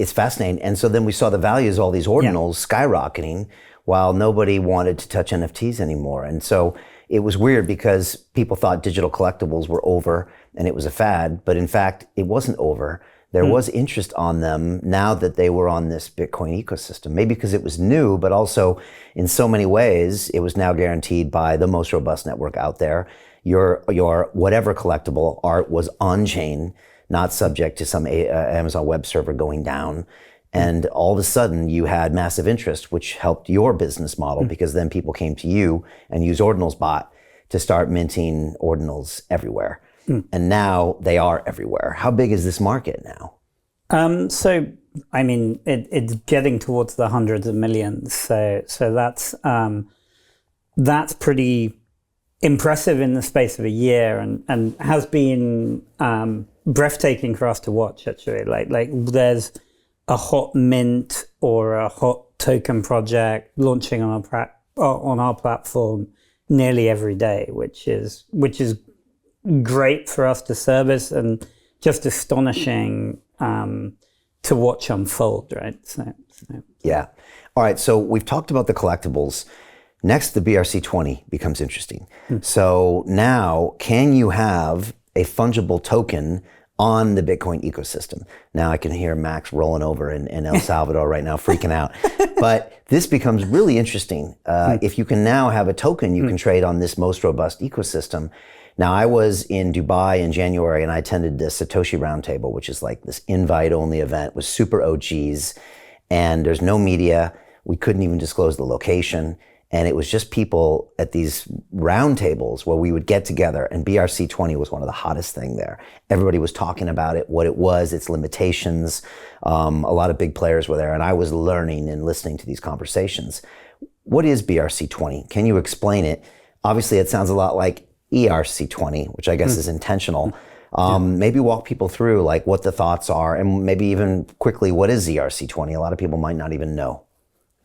it's fascinating. And so then we saw the values of all these ordinals skyrocketing while nobody wanted to touch NFTs anymore. And so it was weird because people thought digital collectibles were over and it was a fad, but in fact, it wasn't over. There was interest on them now that they were on this Bitcoin ecosystem, maybe because it was new, but also in so many ways, it was now guaranteed by the most robust network out there. Your whatever collectible art was on chain, not subject to some Amazon web server going down. And all of a sudden you had massive interest, which helped your business model because then people came to you and used OrdinalsBot to start minting ordinals everywhere. And now they are everywhere. How big is this market now? So, I mean, it's getting towards the hundreds of millions. So that's pretty impressive in the space of a year, and has been breathtaking for us to watch. Actually, like there's a hot mint or a hot token project launching on our platform nearly every day, which is great for us to service and just astonishing to watch unfold, right? So. Yeah. All right. So we've talked about the collectibles. Next, the BRC20 becomes interesting. So now, can you have a fungible token on the Bitcoin ecosystem? Now I can hear Max rolling over in El Salvador right now, freaking out. But this becomes really interesting. If you can now have a token you can trade on this most robust ecosystem. Now, I was in Dubai in January and I attended the Satoshi Roundtable, which is like this invite-only event with super OGs, and there's no media. We couldn't even disclose the location. And it was just people at these roundtables where we would get together, and BRC20 was one of the hottest thing there. Everybody was talking about it, what it was, its limitations. A lot of big players were there, and I was learning and listening to these conversations. What is BRC20? Can you explain it? Obviously, it sounds a lot like ERC20, which I guess is intentional. Maybe walk people through like what the thoughts are, and maybe even quickly, what is ERC20? A lot of people might not even know.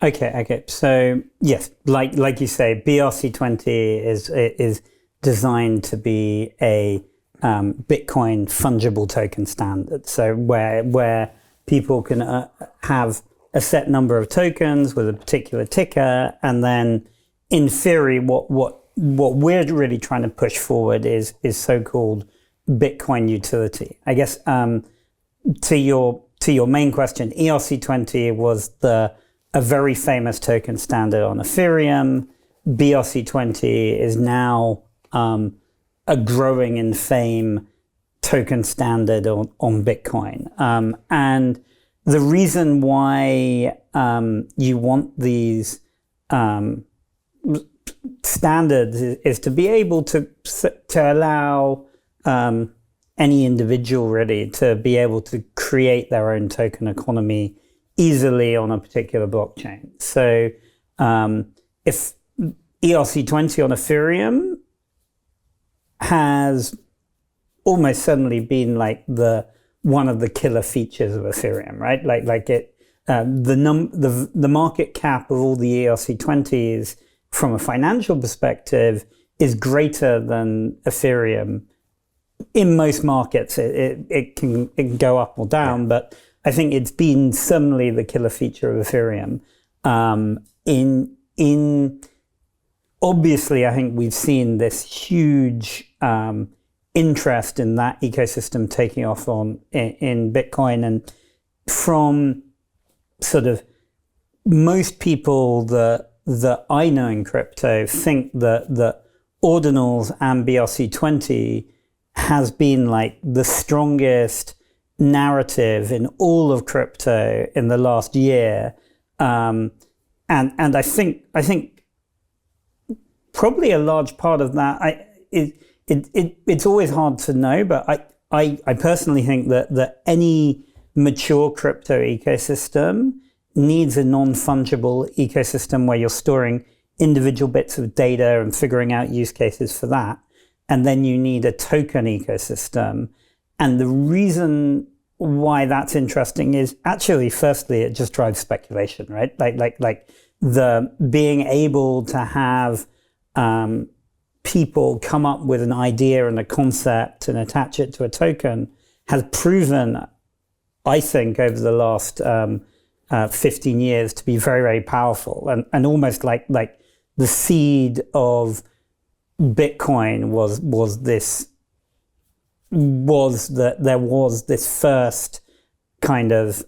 Okay. So yes, like you say, BRC20 is designed to be a Bitcoin fungible token standard. So where people can have a set number of tokens with a particular ticker, and then in theory, what we're really trying to push forward is so-called Bitcoin utility. I guess to your main question, ERC20 was a very famous token standard on Ethereum. BRC20 is now a growing in fame token standard on Bitcoin. And the reason why you want these standards is to be able to allow any individual really to be able to create their own token economy easily on a particular blockchain. So if ERC20 on Ethereum has almost certainly been like one of the killer features of Ethereum, right? Like it, the market cap of all the ERC20s from a financial perspective is greater than Ethereum. In most markets, it can go up or down, but I think it's been certainly the killer feature of Ethereum. Obviously, I think we've seen this huge interest in that ecosystem taking off in Bitcoin, and from sort of most people that I know in crypto think that Ordinals and BRC20 has been like the strongest narrative in all of crypto in the last year, and I think probably a large part of that it's always hard to know, but I personally think that any mature crypto ecosystem needs a non-fungible ecosystem where you're storing individual bits of data and figuring out use cases for that, and then you need a token ecosystem. And the reason why that's interesting is actually, firstly, it just drives speculation, right? Like the being able to have people come up with an idea and a concept and attach it to a token has proven I think, over the last 15 years to be very, very powerful, and almost like the seed of Bitcoin was that there was this first kind of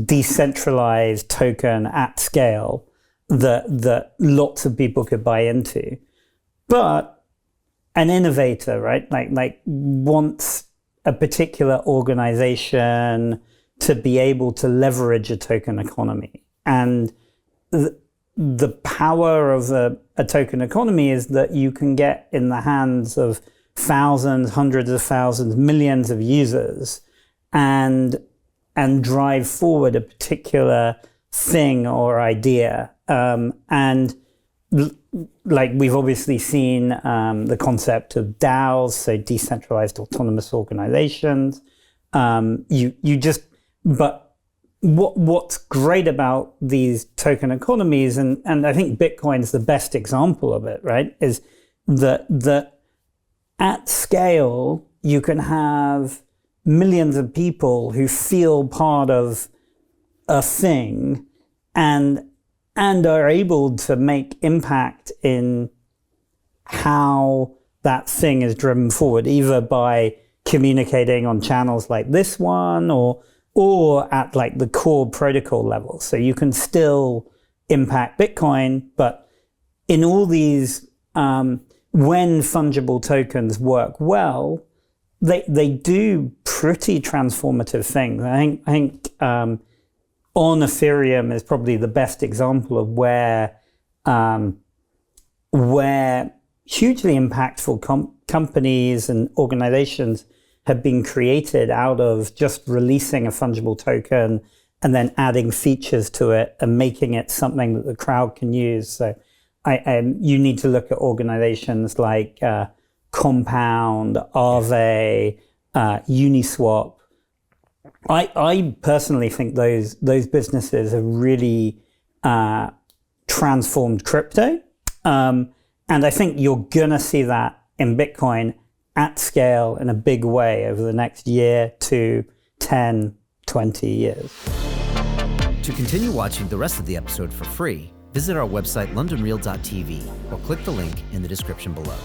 decentralized token at scale that lots of people could buy into. But an innovator, right, like wants a particular organization to be able to leverage a token economy. And the power of a token economy is that you can get in the hands of thousands, hundreds of thousands, millions of users and drive forward a particular thing or idea. And like we've obviously seen the concept of DAOs, so decentralized autonomous organizations. But what's great about these token economies, and I think Bitcoin is the best example of it, right, is that at scale, you can have millions of people who feel part of a thing and are able to make impact in how that thing is driven forward, either by communicating on channels like this one or at like the core protocol level. So you can still impact Bitcoin, but in all these, when fungible tokens work well, they do pretty transformative things. I think on Ethereum is probably the best example of where hugely impactful companies and organizations have been created out of just releasing a fungible token and then adding features to it and making it something that the crowd can use. So you need to look at organizations like Compound, Aave, Uniswap. I personally think those businesses have really transformed crypto. And I think you're going to see that in Bitcoin at scale in a big way over the next year to 10, 20 years. To continue watching the rest of the episode for free, visit our website londonreal.tv or click the link in the description below.